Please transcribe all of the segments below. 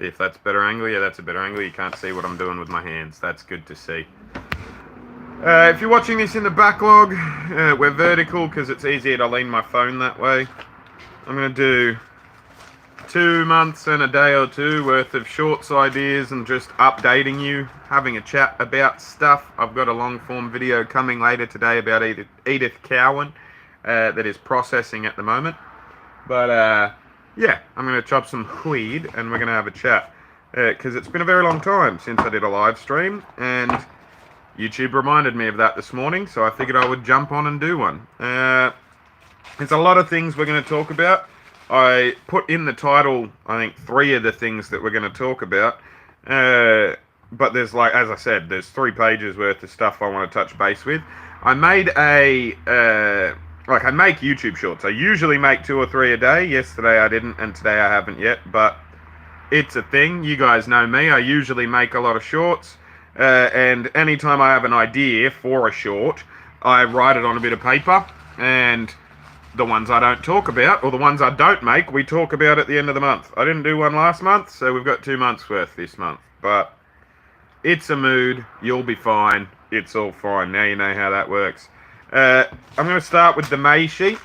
if that's a better angle. Yeah, that's a better angle. You can't see what I'm doing with my hands. That's good to see. If you're watching this in the backlog, we're vertical because it's easier to lean my phone that way. I'm going to do 2 months and a day or two worth of shorts ideas and just updating you, having a chat about stuff. I've got a long form video coming later today about Edith Cowan that is processing at the moment. But yeah, I'm going to chop some weed and we're going to have a chat because it's been a very long time since I did a live stream and YouTube reminded me of that this morning, so I figured I would jump on and do one. There's a lot of things we're going to talk about. I put in the title, I think, 3 of the things that we're going to talk about. But there's, like, as I said, there's 3 pages worth of stuff I want to touch base with. I made I make YouTube shorts. I usually make 2 or 3 a day. Yesterday I didn't, and today I haven't yet. But it's a thing. You guys know me. I usually make a lot of shorts. And anytime I have an idea for a short, I write it on a bit of paper. And the ones I don't talk about, or the ones I don't make, we talk about at the end of the month. I didn't do one last month, so we've got 2 months worth this month. But it's a mood. You'll be fine. It's all fine. Now you know how that works. I'm going to start with the May sheet.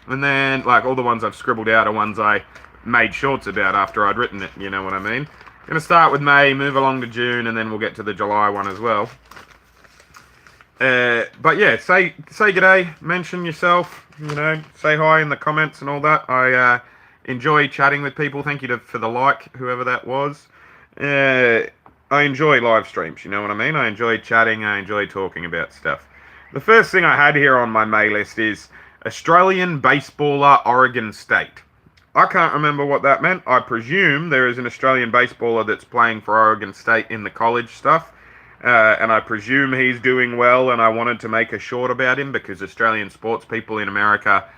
And then, like, all the ones I've scribbled out are ones I made shorts about after I'd written it. You know what I mean? I'm going to start with May, move along to June, and then we'll get to the July one as well. But yeah, say g'day, mention yourself, you know, say hi in the comments and all that. I enjoy chatting with people. Thank you for the like, whoever that was. I enjoy live streams, you know what I mean? I enjoy chatting, I enjoy talking about stuff. The first thing I had here on my May list is Australian baseballer, Oregon State. I can't remember what that meant. I presume there is an Australian baseballer that's playing for Oregon State in the college stuff. And I presume he's doing well, and I wanted to make a short about him because Australian sports people in America,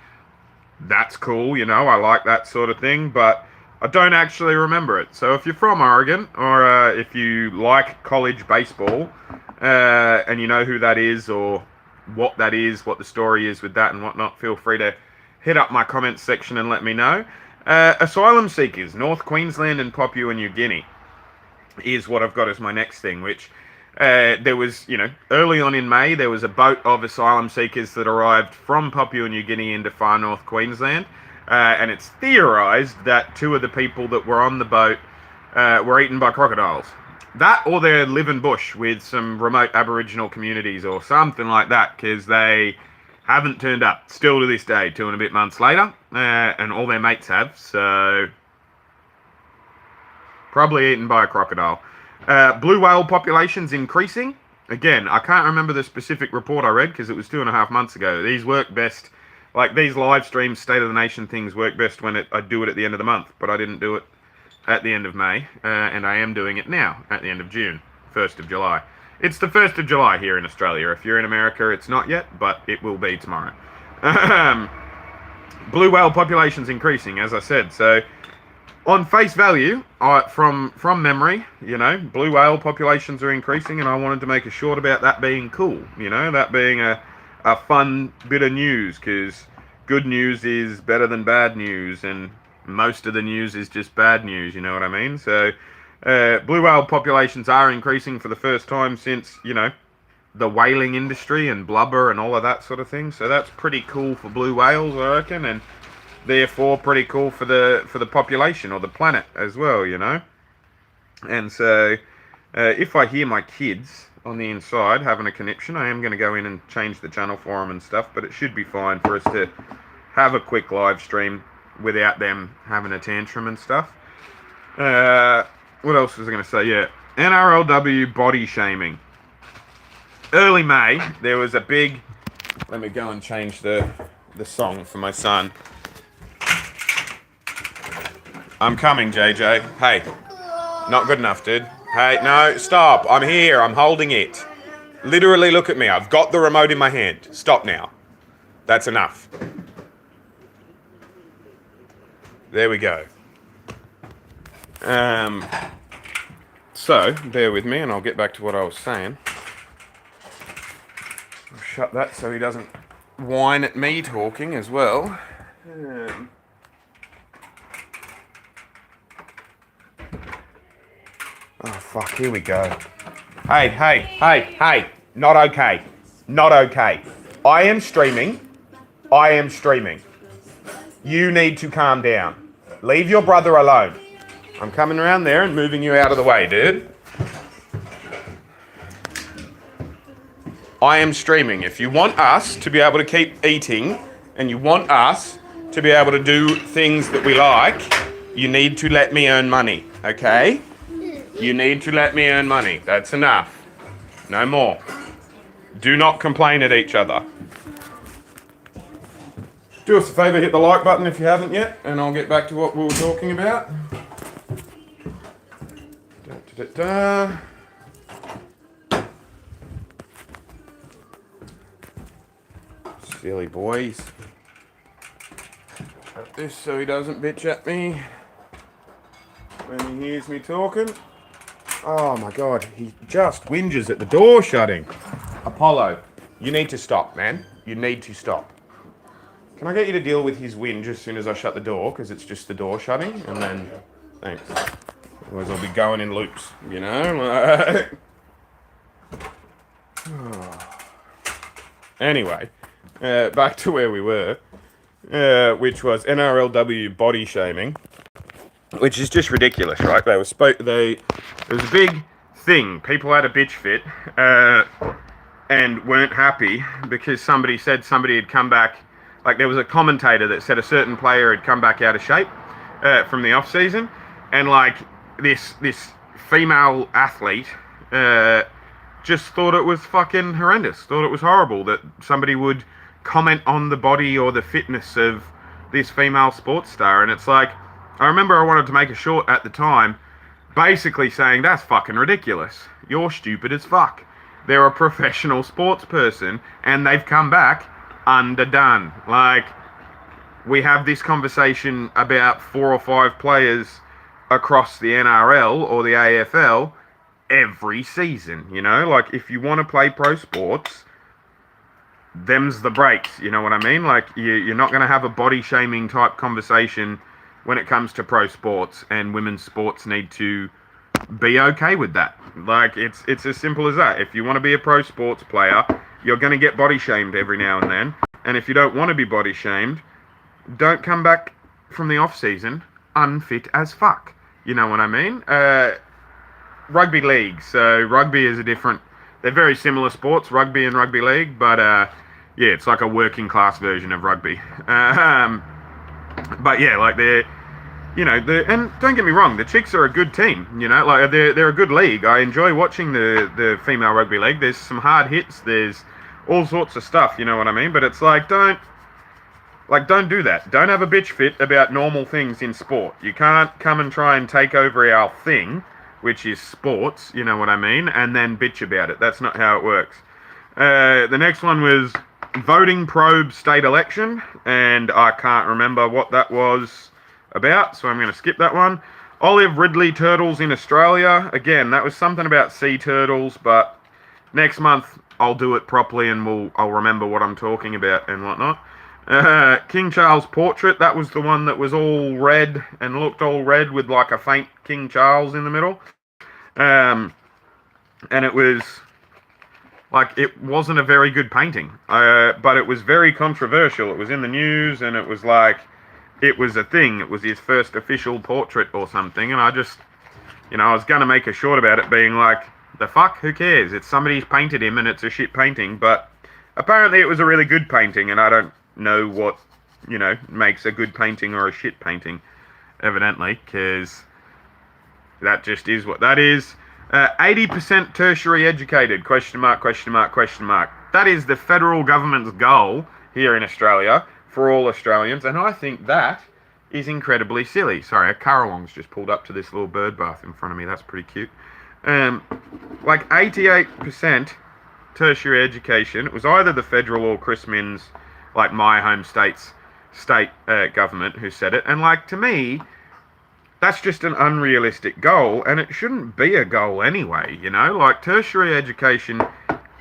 that's cool, you know, I like that sort of thing, but I don't actually remember it. So if you're from Oregon, or if you like college baseball, and you know who that is, or what that is, what the story is with that and whatnot, feel free to hit up my comments section and let me know. Asylum seekers, North Queensland and Papua New Guinea is what I've got as my next thing, which there was, you know, early on in May, there was a boat of asylum seekers that arrived from Papua New Guinea into far north Queensland, and it's theorised that 2 of the people that were on the boat were eaten by crocodiles. That, or they live in bush with some remote Aboriginal communities or something like that, because they haven't turned up, still to this day, 2 and a bit months later, and all their mates have, so probably eaten by a crocodile. Blue whale population's increasing. Again, I can't remember the specific report I read because it was 2.5 months ago. These work best, like these live streams, State of the Nation things work best when I do it at the end of the month, but I didn't do it at the end of May, and I am doing it now at the end of June, 1st of July. It's the 1st of July here in Australia. If you're in America, it's not yet, but it will be tomorrow. Blue whale population's increasing, as I said, so on face value, from memory, you know, blue whale populations are increasing, and I wanted to make a short about that being cool, you know, that being a fun bit of news, because good news is better than bad news, and most of the news is just bad news, you know what I mean? So, blue whale populations are increasing for the first time since, you know, the whaling industry and blubber and all of that sort of thing, so that's pretty cool for blue whales, I reckon, and therefore pretty cool for the population or the planet as well, you know. And so if I hear my kids on the inside having a conniption, I am going to go in and change the channel for them and stuff, but it should be fine for us to have a quick live stream without them having a tantrum and stuff. What else was I going to say? Yeah, NRLW body shaming. Early May, there was a big... Let me go and change the song for my son. I'm coming, JJ. Hey. Not good enough, dude. Hey, no, stop. I'm here. I'm holding it. Literally, look at me. I've got the remote in my hand. Stop now. That's enough. There we go. So, bear with me and I'll get back to what I was saying. I'll shut that so he doesn't whine at me talking as well. Oh, fuck, here we go. Hey. Not okay. Not okay. I am streaming. You need to calm down. Leave your brother alone. I'm coming around there and moving you out of the way, dude. I am streaming. If you want us to be able to keep eating and you want us to be able to do things that we like, you need to let me earn money, okay? You need to let me earn money. That's enough. No more. Do not complain at each other. Do us a favour, hit the like button if you haven't yet, and I'll get back to what we were talking about. Silly boys. Got this so he doesn't bitch at me when he hears me talking. Oh my god, he just whinges at the door shutting. Apollo, you need to stop, man. You need to stop. Can I get you to deal with his whinge as soon as I shut the door? Because it's just the door shutting, and then... Thanks. Otherwise I'll be going in loops, you know? Anyway, back to where we were, which was NRLW body shaming. Which is just ridiculous, right? It was a big thing. People had a bitch fit and weren't happy because somebody said somebody had come back. Like there was a commentator that said a certain player had come back out of shape from the off season, and like this female athlete just thought it was fucking horrendous. Thought it was horrible that somebody would comment on the body or the fitness of this female sports star, and it's like. I remember I wanted to make a short at the time, basically saying, that's fucking ridiculous. You're stupid as fuck. They're a professional sports person, and they've come back underdone. Like, we have this conversation about 4 or 5 players across the NRL or the AFL every season, you know? Like, if you want to play pro sports, them's the breaks, you know what I mean? Like, you're not going to have a body-shaming type conversation when it comes to pro sports, and women's sports need to be okay with that. Like, it's as simple as that. If you want to be a pro sports player, you're going to get body shamed every now and then. And if you don't want to be body shamed, don't come back from the off season unfit as fuck. You know what I mean? Rugby league. So rugby is they're very similar sports, rugby and rugby league, but yeah, it's like a working class version of rugby. But yeah, like and don't get me wrong, the Chicks are a good team, you know, like they're a good league. I enjoy watching the female rugby league. There's some hard hits, there's all sorts of stuff, you know what I mean? But it's like, don't do that. Don't have a bitch fit about normal things in sport. You can't come and try and take over our thing, which is sports, you know what I mean, and then bitch about it. That's not how it works. The next one was voting probe state election, and I can't remember what that was about, so I'm going to skip that one. Olive Ridley turtles in Australia. Again, that was something about sea turtles, but next month I'll do it properly and I'll remember what I'm talking about and whatnot. King Charles portrait, that was the one that was all red and looked all red with like a faint King Charles in the middle. And it was like, it wasn't a very good painting, but it was very controversial. It was in the news, and it was like, it was a thing. It was his first official portrait or something, and I just, you know, I was going to make a short about it being like, the fuck, who cares? It's somebody's painted him and it's a shit painting, but apparently it was a really good painting, and I don't know what, you know, makes a good painting or a shit painting, evidently, because that just is what that is. 80% tertiary educated, question mark. That is the federal government's goal here in Australia for all Australians, and I think that is incredibly silly. Sorry, a currawong's just pulled up to this little bird bath in front of me. That's pretty cute. Like 88% tertiary education. It was either the federal or Chris Minns, like my home state's state government, who said it. And like, to me, that's just an unrealistic goal, and it shouldn't be a goal anyway, you know? Like, tertiary education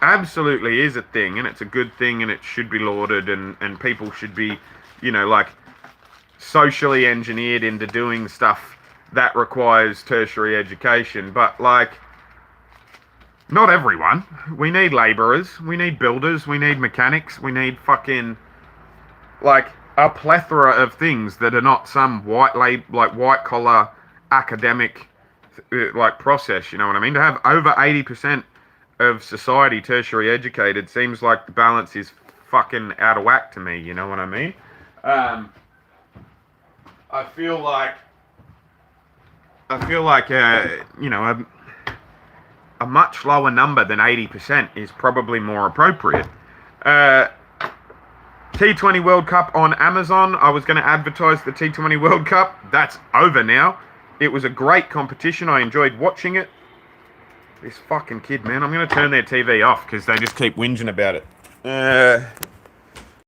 absolutely is a thing, and it's a good thing, and it should be lauded, and people should be, you know, like, socially engineered into doing stuff that requires tertiary education. But, like, not everyone. We need labourers, we need builders, we need mechanics, we need fucking, like, a plethora of things that are not some white collar academic like process, you know what I mean? To have over 80% of society tertiary educated seems like the balance is fucking out of whack to me, you know what I mean? I feel like you know, a much lower number than 80% is probably more appropriate. T20 World Cup on Amazon. I was going to advertise the T20 World Cup. That's over now. It was a great competition. I enjoyed watching it. This fucking kid, man. I'm going to turn their TV off because they just keep whinging about it.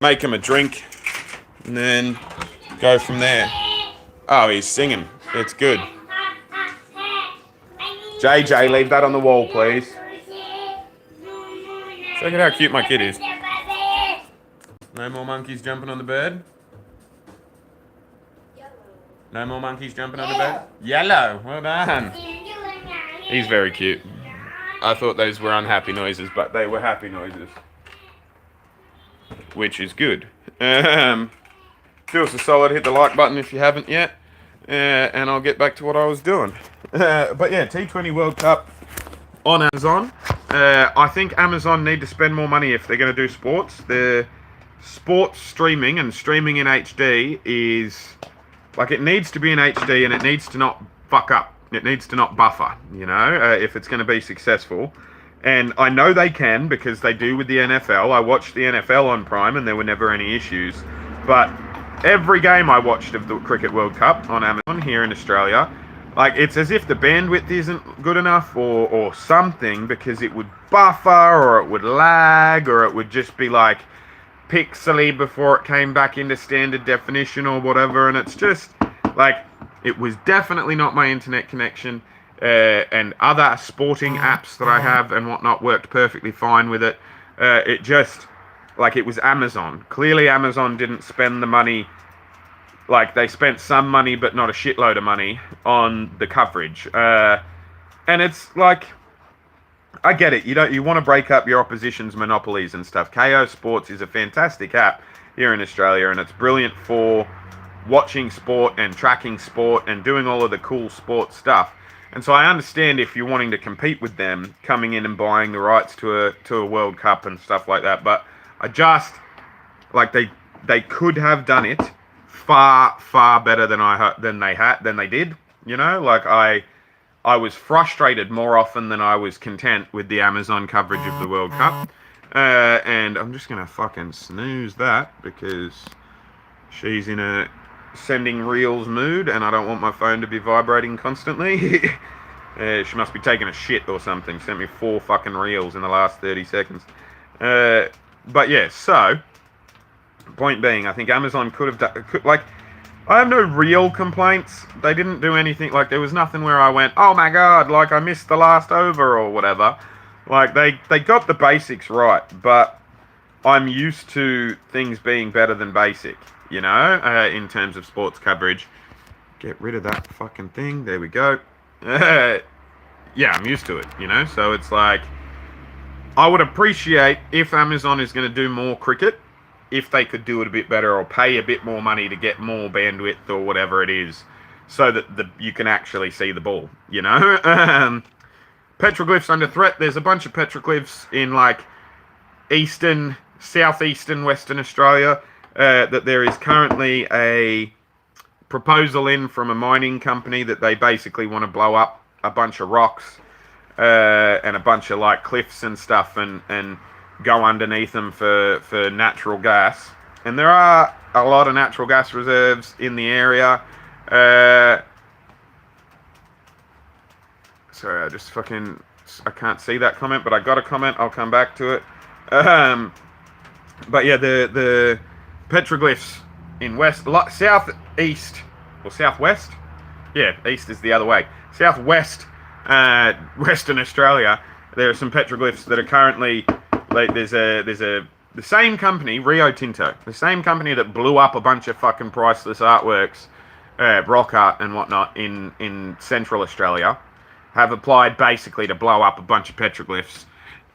Make him a drink and then go from there. Oh, he's singing. It's good. JJ, leave that on the wall, please. Check out how cute my kid is. No more monkeys jumping on the bed? Yellow. No more monkeys jumping on the bed? Yellow. Well done. He's very cute. I thought those were unhappy noises, but they were happy noises. Which is good. Do us a solid, hit the like button if you haven't yet. And I'll get back to what I was doing. But yeah, T20 World Cup on Amazon. I think Amazon need to spend more money if they're going to do sports. The sports streaming and streaming in HD is, like, it needs to be in HD and it needs to not fuck up. It needs to not buffer, you know, if it's going to be successful. And I know they can because they do with the NFL. I watched the NFL on Prime and there were never any issues. But every game I watched of the Cricket World Cup on Amazon here in Australia, like, it's as if the bandwidth isn't good enough or something, because it would buffer or it would lag or it would just be like pixely before it came back into standard definition or whatever. And it's just like, it was definitely not my internet connection, and other sporting apps that I have and whatnot worked perfectly fine with it. It just, like, it was Amazon. Clearly Amazon didn't spend the money. Like, they spent some money, but not a shitload of money on the coverage. And it's like, I get it. You want to break up your opposition's monopolies and stuff. KO Sports is a fantastic app here in Australia, and it's brilliant for watching sport and tracking sport and doing all of the cool sports stuff. And so I understand if you're wanting to compete with them, coming in and buying the rights to a World Cup and stuff like that. But I just, like, they could have done it far better than they did. You know, like, I was frustrated more often than I was content with the Amazon coverage of the World Cup. And I'm just gonna fucking snooze that because she's in a sending reels mood and I don't want my phone to be vibrating constantly. She must be taking a shit or something. Sent me 4 fucking reels in the last 30 seconds. But yeah, so point being, I think Amazon could have done, like, I have no real complaints. They didn't do anything, like, there was nothing where I went, oh my god, like, I missed the last over or whatever. Like, they got the basics right, but I'm used to things being better than basic, you know, in terms of sports coverage. Get rid of that fucking thing. There we go. Yeah, I'm used to it, you know, so it's like, I would appreciate if Amazon is going to do more cricket, if they could do it a bit better or pay a bit more money to get more bandwidth or whatever it is, so that you can actually see the ball, you know? Petroglyphs under threat. There's a bunch of petroglyphs in, like, southeastern Western Australia, that there is currently a proposal in from a mining company that they basically want to blow up a bunch of rocks and a bunch of, like, cliffs and stuff and go underneath them for natural gas. And there are a lot of natural gas reserves in the area. Sorry, I can't see that comment, but I got a comment. I'll come back to it. But yeah, the petroglyphs in southeast or southwest. Yeah, east is the other way. Southwest, Western Australia. There are some petroglyphs that are currently, like, there's the same company, Rio Tinto, the same company that blew up a bunch of fucking priceless artworks rock art and whatnot in Central Australia have applied basically to blow up a bunch of petroglyphs.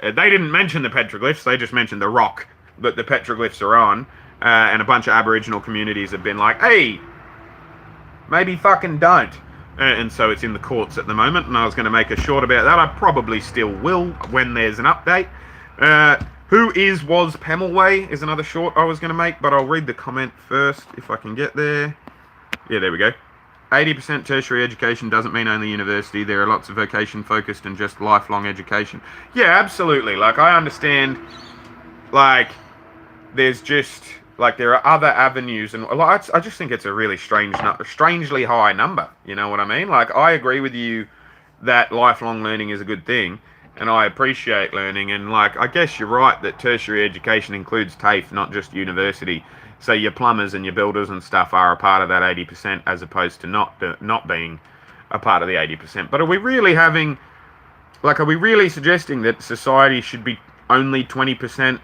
They didn't mention the petroglyphs, they just mentioned the rock that the petroglyphs are on, and a bunch of Aboriginal communities have been like, hey, maybe fucking don't. And so it's in the courts at the moment, and I was going to make a short about that. I probably still will when there's an update. Was Pemulwuy is another short I was going to make, but I'll read the comment first if I can get there. Yeah, there we go. 80% tertiary education doesn't mean only university. There are lots of vocation-focused and just lifelong education. Yeah, absolutely. Like, I understand, like, there's just, like, there are other avenues, and like, I just think it's a really strangely high number. You know what I mean? Like, I agree with you that lifelong learning is a good thing, and I appreciate learning, and, like, I guess you're right that tertiary education includes TAFE, not just university. So your plumbers and your builders and stuff are a part of that 80% as opposed to not being a part of the 80%. But are we really suggesting that society should be only 20%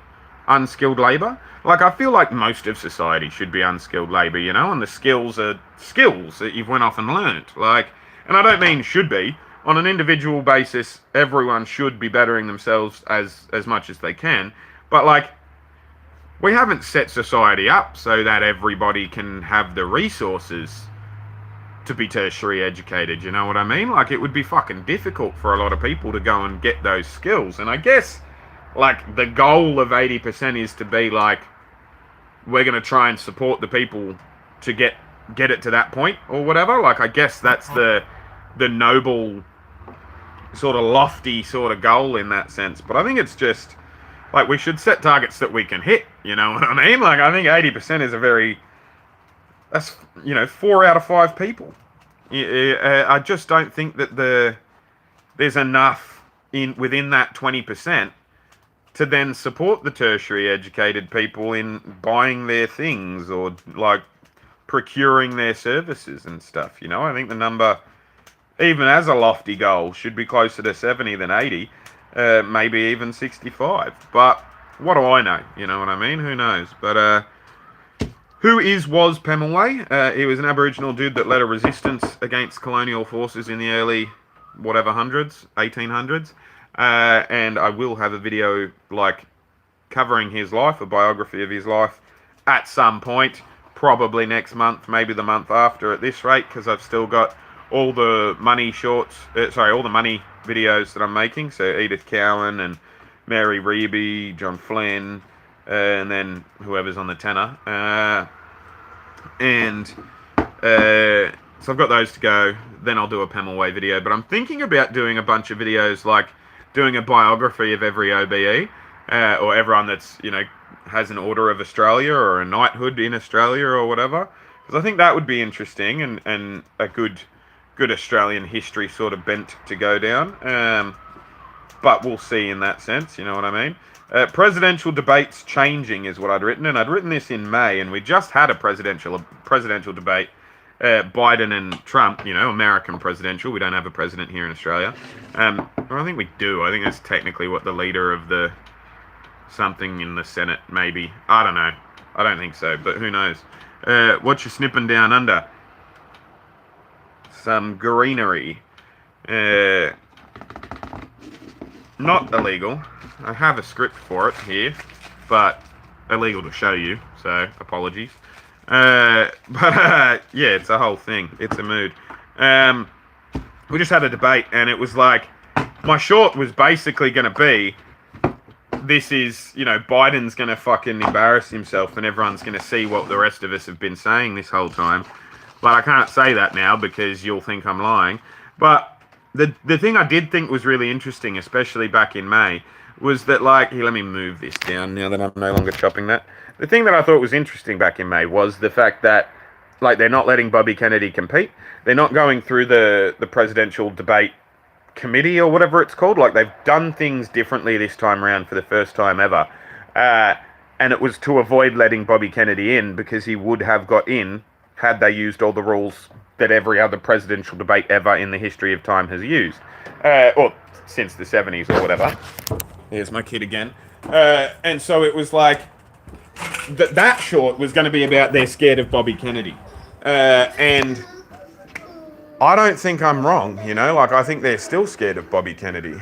unskilled labour? Like, I feel like most of society should be unskilled labour, you know, and the skills are skills that you've went off and learnt. Like, and I don't mean should be. On an individual basis, everyone should be bettering themselves as much as they can. But, like, we haven't set society up so that everybody can have the resources to be tertiary educated, you know what I mean? Like, it would be fucking difficult for a lot of people to go and get those skills. And I guess, like, the goal of 80% is to be like, we're going to try and support the people to get it to that point or whatever. Like, I guess that's the noble, sort of lofty sort of goal in that sense. But I think it's just, like, we should set targets that we can hit, you know what I mean? Like, I think 80% is that's, you know, 4 out of 5 people. I just don't think that there's enough within that 20% to then support the tertiary educated people in buying their things or, like, procuring their services and stuff, you know? I think the number, even as a lofty goal, should be closer to 70 than 80. Maybe even 65. But what do I know? You know what I mean? Who knows? But was Pemulwuy? He was an Aboriginal dude that led a resistance against colonial forces in the early, 1800s. And I will have a video, like, covering his life, a biography of his life, at some point. Probably next month, maybe the month after at this rate, because I've still got all the money all the money videos that I'm making. So Edith Cowan and Mary Reeby, John Flynn, and then whoever's on the tenor. So I've got those to go. Then I'll do a Pemulwuy video. But I'm thinking about doing a bunch of videos, like doing a biography of every OBE, or everyone that's, you know, has an Order of Australia or a knighthood in Australia or whatever. Because I think that would be interesting and a good Australian history sort of bent to go down. But we'll see in that sense, you know what I mean? Presidential debates changing is what I'd written, and I'd written this in May, and we just had a presidential debate, Biden and Trump, you know, American presidential. We don't have a president here in Australia. Or I think we do. I think that's technically what the leader of the something in the Senate, maybe. I don't know. I don't think so, but who knows? What you snipping down under? Some greenery. Not illegal. I have a script for it here, but illegal to show you, so apologies. Yeah, it's a whole thing. It's a mood. We just had a debate, and it was like, my short was basically going to be, this is, you know, Biden's going to fucking embarrass himself, and everyone's going to see what the rest of us have been saying this whole time. But I can't say that now because you'll think I'm lying. But the thing I did think was really interesting, especially back in May, was that, like, here, let me move this down now that I'm no longer chopping that. The thing that I thought was interesting back in May was the fact that, like, they're not letting Bobby Kennedy compete. They're not going through the presidential debate committee or whatever it's called. Like, they've done things differently this time around for the first time ever. And it was to avoid letting Bobby Kennedy in because he would have got in had they used all the rules that every other presidential debate ever in the history of time has used. Or since the 70s or whatever. Here's my kid again. And so it was like, that short was going to be about they're scared of Bobby Kennedy. And I don't think I'm wrong, you know? Like, I think they're still scared of Bobby Kennedy.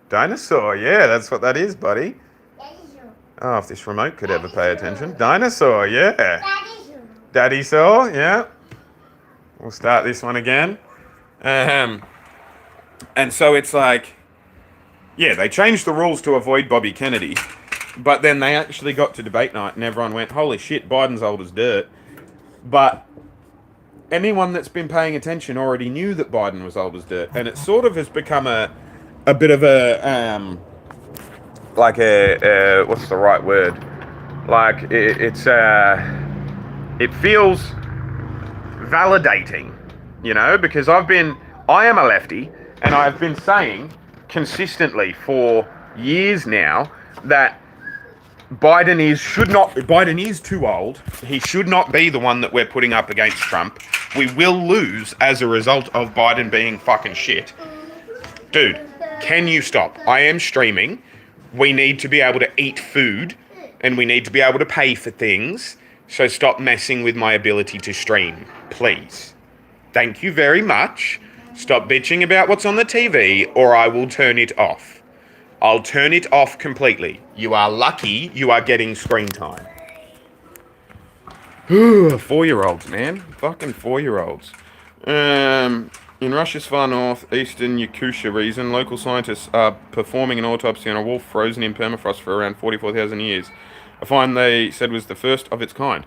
Dinosaur, yeah, that's what that is, buddy. Oh, if this remote could ever pay attention. Dinosaur, yeah. Daddy saw, yeah. We'll start this one again. And so it's like, yeah, they changed the rules to avoid Bobby Kennedy, but then they actually got to debate night and everyone went, holy shit, Biden's old as dirt. But anyone that's been paying attention already knew that Biden was old as dirt, and it sort of has become a bit of a, like a what's the right word? Like, it feels validating, you know, because I am a lefty, and I've been saying consistently for years now that Biden is too old. He should not be the one that we're putting up against Trump. We will lose as a result of Biden being fucking shit. Dude, can you stop? I am streaming. We need to be able to eat food, and we need to be able to pay for things. So stop messing with my ability to stream, please. Thank you very much. Stop bitching about what's on the TV, or I will turn it off. I'll turn it off completely. You are lucky you are getting screen time. 4-year-olds, man. Fucking 4-year-olds. In Russia's far north, eastern Yakutia region, local scientists are performing an autopsy on a wolf frozen in permafrost for around 44,000 years. A find they said was the first of its kind.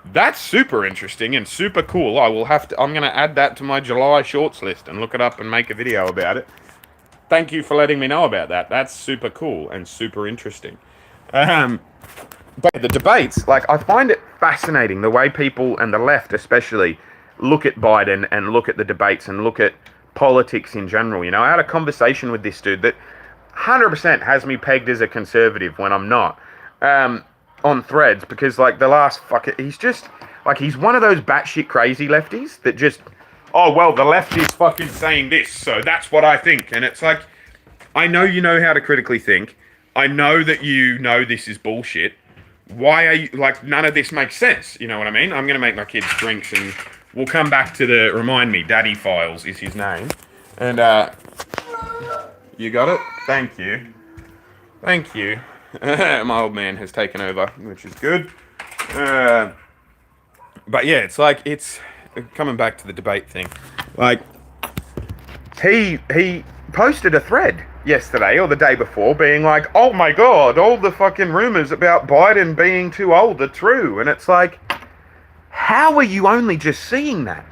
That's super interesting and super cool. I'm going to add that to my July shorts list and look it up and make a video about it. Thank you for letting me know about that. That's super cool and super interesting. But the debates, like, I find it fascinating the way people, and the left especially, look at Biden and look at the debates and look at politics in general. You know, I had a conversation with this dude that 100% has me pegged as a conservative when I'm not, on Threads, because, like, he's just, like, he's one of those batshit crazy lefties that just, oh, well, the left is fucking saying this, so that's what I think. And it's like, I know you know how to critically think. I know that you know this is bullshit. Why are you, like, none of this makes sense. You know what I mean? I'm going to make my kids drinks, and we'll come back to remind me, Daddy Files is his name. And, you got it? Thank you. Thank you. My old man has taken over, which is good. But yeah, it's like, it's coming back to the debate thing. Like, he posted a thread yesterday or the day before being like, oh my god, all the fucking rumors about Biden being too old are true. And it's like, how are you only just seeing that?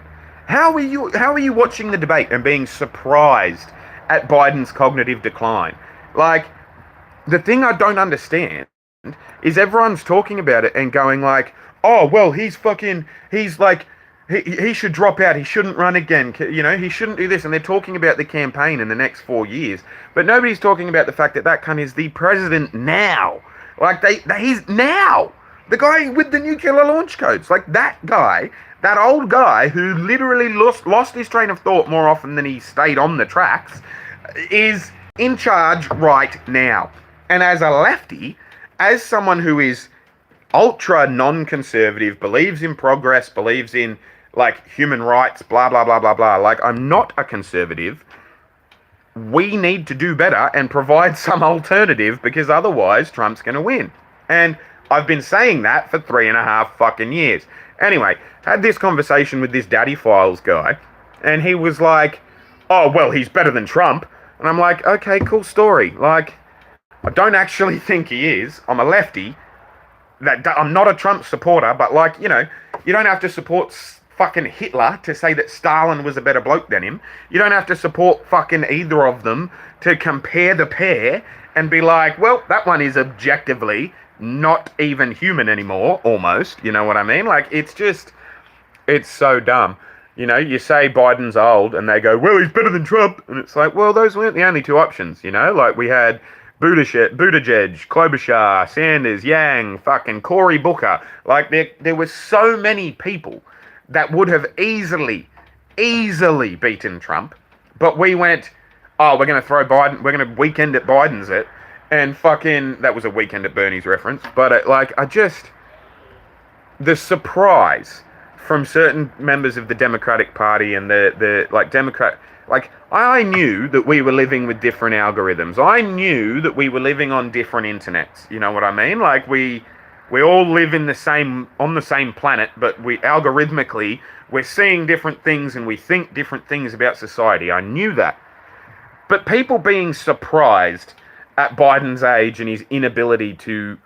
How are you watching the debate and being surprised at Biden's cognitive decline? Like, the thing I don't understand is everyone's talking about it and going like, oh, well, he should drop out. He shouldn't run again. You know, he shouldn't do this. And they're talking about the campaign in the next 4 years. But nobody's talking about the fact that cunt is the president now. Like, he's now. The guy with the nuclear launch codes. Like, that guy, that old guy who literally lost his train of thought more often than he stayed on the tracks, is in charge right now. And as a lefty, as someone who is ultra non-conservative, believes in progress, believes in, like, human rights, blah, blah, blah, blah, blah. Like, I'm not a conservative. We need to do better and provide some alternative, because otherwise Trump's going to win. And I've been saying that for 3.5 fucking years. Anyway, had this conversation with this Daddy Files guy, and he was like, oh, well, he's better than Trump. And I'm like, okay, cool story. Like, I don't actually think he is. I'm a lefty. I'm not a Trump supporter, but, like, you know, you don't have to support fucking Hitler to say that Stalin was a better bloke than him. You don't have to support fucking either of them to compare the pair and be like, well, that one is objectively not even human anymore, almost. You know what I mean? Like, it's so dumb. You know, you say Biden's old and they go, well, he's better than Trump. And it's like, well, those weren't the only two options, you know? Like, we had Buttigieg, Klobuchar, Sanders, Yang, fucking Cory Booker. Like, there were so many people that would have easily beaten Trump. But we went, oh, we're going to throw Biden, we're going to weekend at Biden's it. And fucking, that was a Weekend at Bernie's reference. But, the surprise from certain members of the Democratic Party and the like Democrat, like I knew that we were living with different algorithms. I knew that we were living on different internets. You know what I mean? Like we all live in on the same planet, but we algorithmically we're seeing different things and we think different things about society. I knew that. But people being surprised at Biden's age and his inability to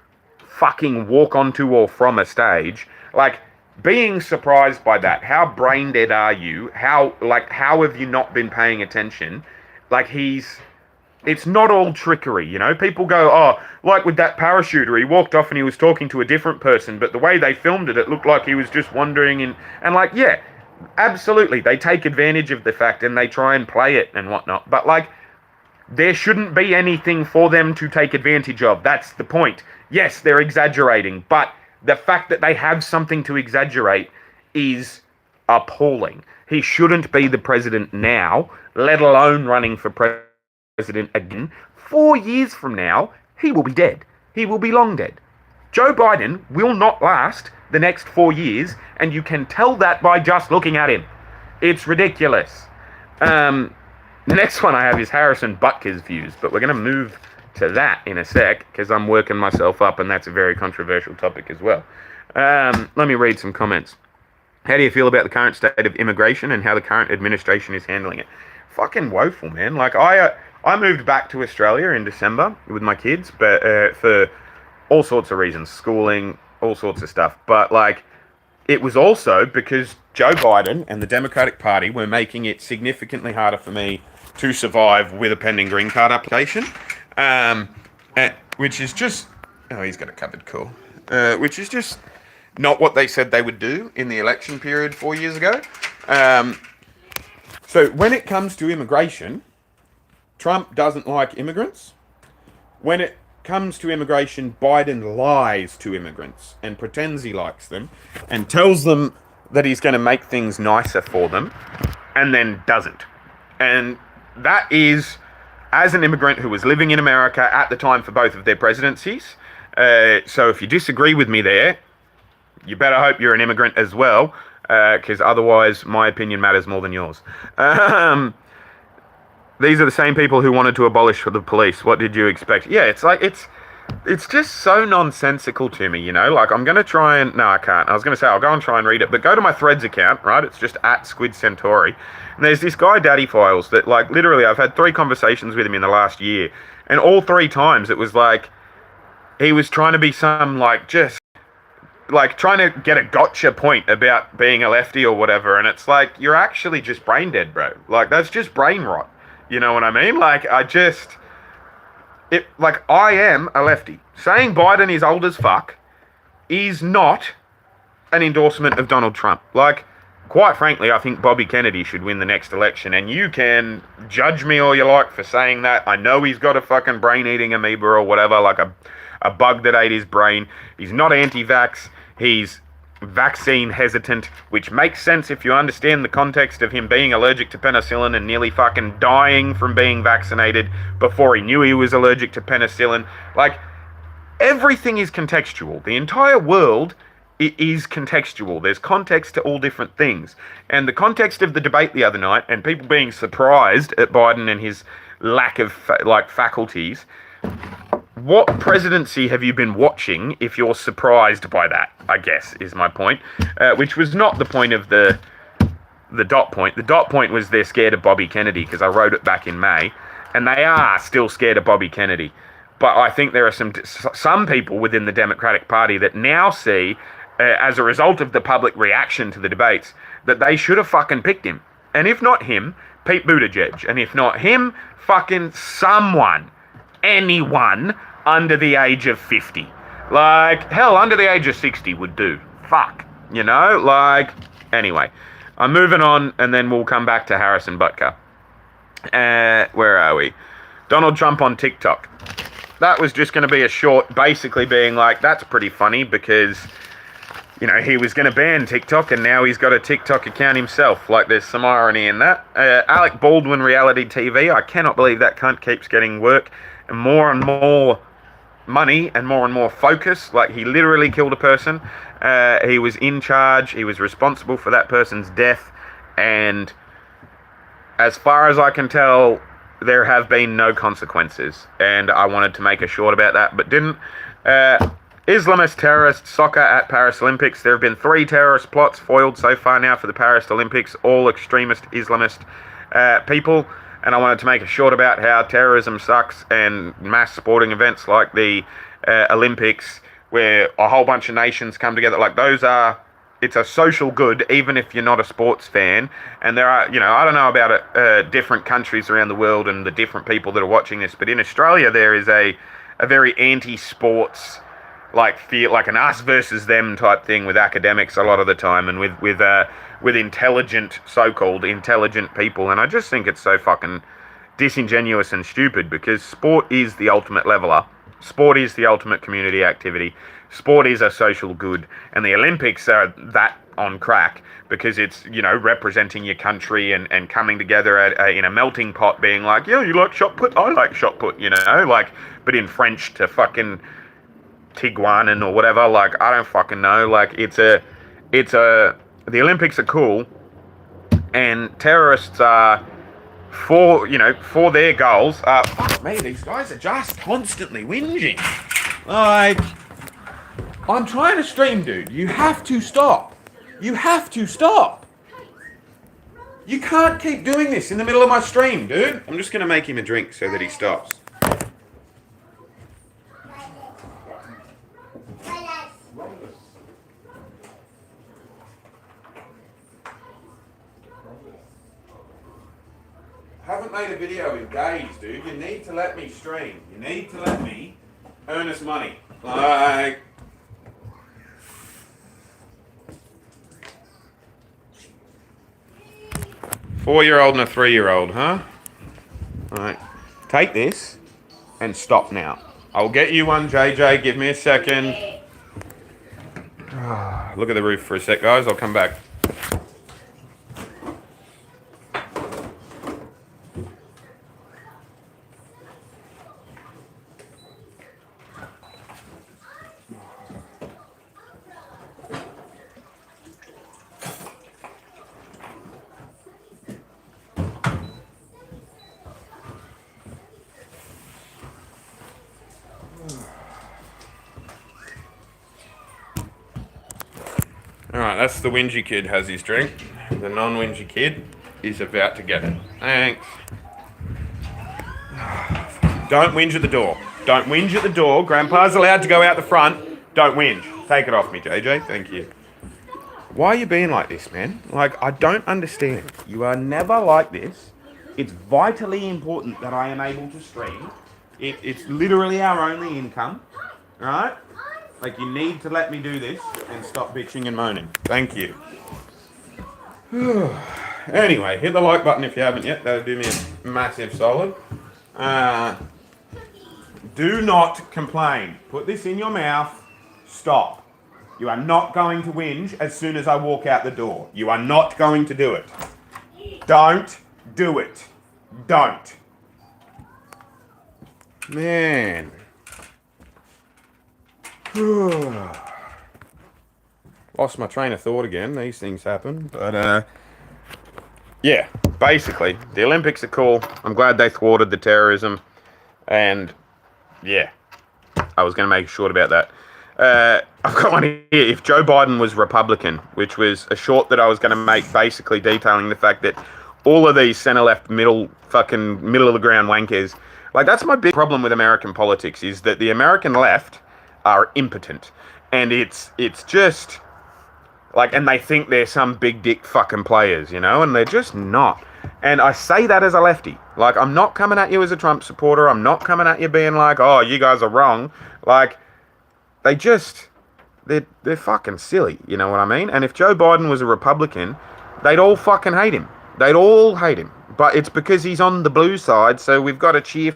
fucking walk onto or from a stage, like being surprised by that. How brain dead are you? How have you not been paying attention? Like it's not all trickery, you know? People go, oh, like with that parachuter, he walked off and he was talking to a different person, but the way they filmed it, it looked like he was just wandering in. And like, yeah, absolutely, they take advantage of the fact and they try and play it and whatnot. But like, there shouldn't be anything for them to take advantage of. That's the point. Yes, they're exaggerating, but the fact that they have something to exaggerate is appalling. He shouldn't be the president now, let alone running for president again. 4 years from now, he will be dead. He will be long dead. Joe Biden will not last the next 4 years, and you can tell that by just looking at him. It's ridiculous. The next one I have is Harrison Butker's views, but we're going to move to that in a sec, because I'm working myself up, and that's a very controversial topic as well. Let me read some comments. How do you feel about the current state of immigration and how the current administration is handling it? Fucking woeful, man. Like, I moved back to Australia in December with my kids, but for all sorts of reasons, schooling, all sorts of stuff. But, like, it was also because Joe Biden and the Democratic Party were making it significantly harder for me to survive with a pending green card application. Which is just, oh, he's got it covered, cool. Which is just not what they said they would do in the election period 4 years ago. So when it comes to immigration, Trump doesn't like immigrants. When it comes to immigration, Biden lies to immigrants and pretends he likes them and tells them that he's going to make things nicer for them and then doesn't. And that is, as an immigrant who was living in America at the time for both of their presidencies. So if you disagree with me there, you better hope you're an immigrant as well, because otherwise my opinion matters more than yours. These are the same people who wanted to abolish the police. What did you expect? Yeah, it's like, it's just so nonsensical to me, you know? Like, I'm going to try and... No, I can't. I was going to say, I'll go and try and read it, but go to my Threads account, right? It's just at Squid Centauri. And there's this guy, Daddy Files, that, like, literally, I've had 3 conversations with him in the last year. And all 3 times, it was like, he was trying to be some, like, just... like, trying to get a gotcha point about being a lefty or whatever. And it's like, you're actually just brain dead, bro. Like, that's just brain rot. You know what I mean? Like, I am a lefty. Saying Biden is old as fuck is not an endorsement of Donald Trump. Like, quite frankly, I think Bobby Kennedy should win the next election, and you can judge me all you like for saying that. I know he's got a fucking brain-eating amoeba or whatever, like a bug that ate his brain. He's not anti-vax. He's vaccine hesitant, which makes sense if you understand the context of him being allergic to penicillin and nearly fucking dying from being vaccinated before he knew he was allergic to penicillin. Like, everything is contextual. The entire world is contextual. There's context to all different things. And the context of the debate the other night and people being surprised at Biden and his lack of faculties. What presidency have you been watching if you're surprised by that, I guess, is my point. Which was not the point of the dot point. The dot point was they're scared of Bobby Kennedy, because I wrote it back in May. And they are still scared of Bobby Kennedy. But I think there are some people within the Democratic Party that now see, as a result of the public reaction to the debates, that they should have fucking picked him. And if not him, Pete Buttigieg. And if not him, fucking someone. Anyone under the age of 50. Like, hell, under the age of 60 would do. Fuck. You know? Like, anyway. I'm moving on, and then we'll come back to Harrison Butker. Where are we? Donald Trump on TikTok. That was just going to be a short, basically being like, that's pretty funny because, you know, he was going to ban TikTok and now he's got a TikTok account himself. Like, there's some irony in that. Alec Baldwin reality TV. I cannot believe that cunt keeps getting work. And more money and more focus. Like, he literally killed a person. He was in charge. He was responsible for that person's death. And as far as I can tell, there have been no consequences. And I wanted to make a short about that, but didn't. Islamist terrorist soccer at Paris Olympics. There have been 3 terrorist plots foiled so far now for the Paris Olympics, all extremist Islamist people. And I wanted to make a short about how terrorism sucks, and mass sporting events like the Olympics, where a whole bunch of nations come together. Like, it's a social good, even if you're not a sports fan. And there are, I don't know about it, different countries around the world and the different people that are watching this, but in Australia there is a very anti-sports, like an us versus them type thing with academics a lot of the time, and with intelligent, so-called intelligent people. And I just think it's so fucking disingenuous and stupid, because sport is the ultimate leveler. Sport is the ultimate community activity. Sport is a social good, and the Olympics are that on crack, because it's, representing your country and coming together in a melting pot, being like, yeah, you like shot put? I like shot put, but in French to fucking Tiguanan or whatever, like, I don't fucking know. Like, the Olympics are cool, and terrorists are for their goals. Fuck me, these guys are just constantly whinging. Like, I'm trying to stream, dude. You have to stop. You have to stop. You can't keep doing this in the middle of my stream, dude. I'm just gonna make him a drink so that he stops. Haven't made a video in days, dude. You need to let me stream. You need to let me earn us money. Like, four-year-old and a 3-year-old, huh? Alright. Take this and stop now. I'll get you one, JJ. Give me a second. Look at the roof for a sec, guys. I'll come back. Alright, that's the whingy kid has his drink. The non-whingy kid is about to get it. Thanks. Don't whinge at the door. Don't whinge at the door. Grandpa's allowed to go out the front. Don't whinge. Take it off me, JJ. Thank you. Why are you being like this, man? Like, I don't understand. You are never like this. It's vitally important that I am able to stream. It's literally our only income. Alright? Like, you need to let me do this and stop bitching and moaning. Thank you. Anyway, hit the like button if you haven't yet. That'll do me a massive solid. Do not complain. Put this in your mouth. Stop. You are not going to whinge as soon as I walk out the door. You are not going to do it. Don't do it. Don't. Man. Lost my train of thought again. These things happen. But, yeah, basically, the Olympics are cool. I'm glad they thwarted the terrorism. And, yeah, I was going to make a short about that. I've got one here. If Joe Biden was Republican, which was a short that I was going to make basically detailing the fact that all of these center-left, middle of the ground wankers, like, that's my big problem with American politics, is that the American left are impotent, and it's just like, and they think they're some big dick fucking players, and they're just not. And I say that as a lefty. Like, I'm not coming at you as a Trump supporter. I'm not coming at you being like, oh, you guys are wrong. Like, they're fucking silly, you know what I mean? And if Joe Biden was a Republican, they'd all fucking hate him. They'd all hate him. But it's because he's on the blue side, so we've got to cheer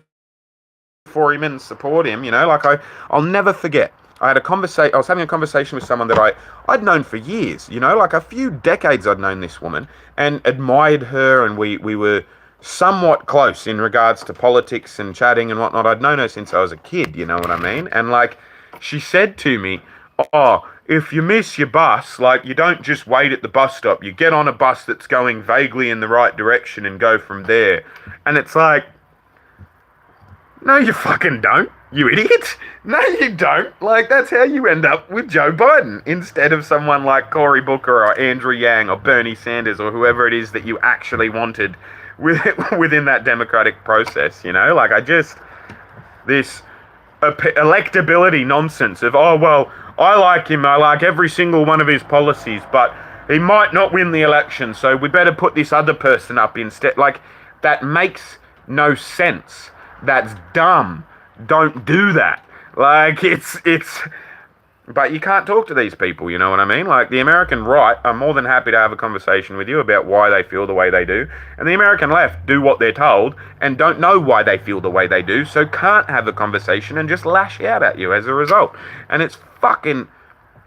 for him and support him, like I'll never forget. I was having a conversation with someone that I'd known for years, like a few decades I'd known this woman and admired her, and we were somewhat close in regards to politics and chatting and whatnot. I'd known her since I was a kid, you know what I mean? And like, she said to me, "Oh, if you miss your bus, like, you don't just wait at the bus stop. You get on a bus that's going vaguely in the right direction and go from there." And it's like, no, you fucking don't, you idiot. No, you don't. Like, that's how you end up with Joe Biden instead of someone like Cory Booker or Andrew Yang or Bernie Sanders or whoever it is that you actually wanted within that democratic process, you know? Like, this electability nonsense of, oh, well, I like him, I like every single one of his policies, but he might not win the election, so we better put this other person up instead. Like, that makes no sense. That's dumb. Don't do that. Like, but you can't talk to these people, you know what I mean? Like, the American right are more than happy to have a conversation with you about why they feel the way they do. And the American left do what they're told and don't know why they feel the way they do, so can't have a conversation and just lash out at you as a result. And it's fucking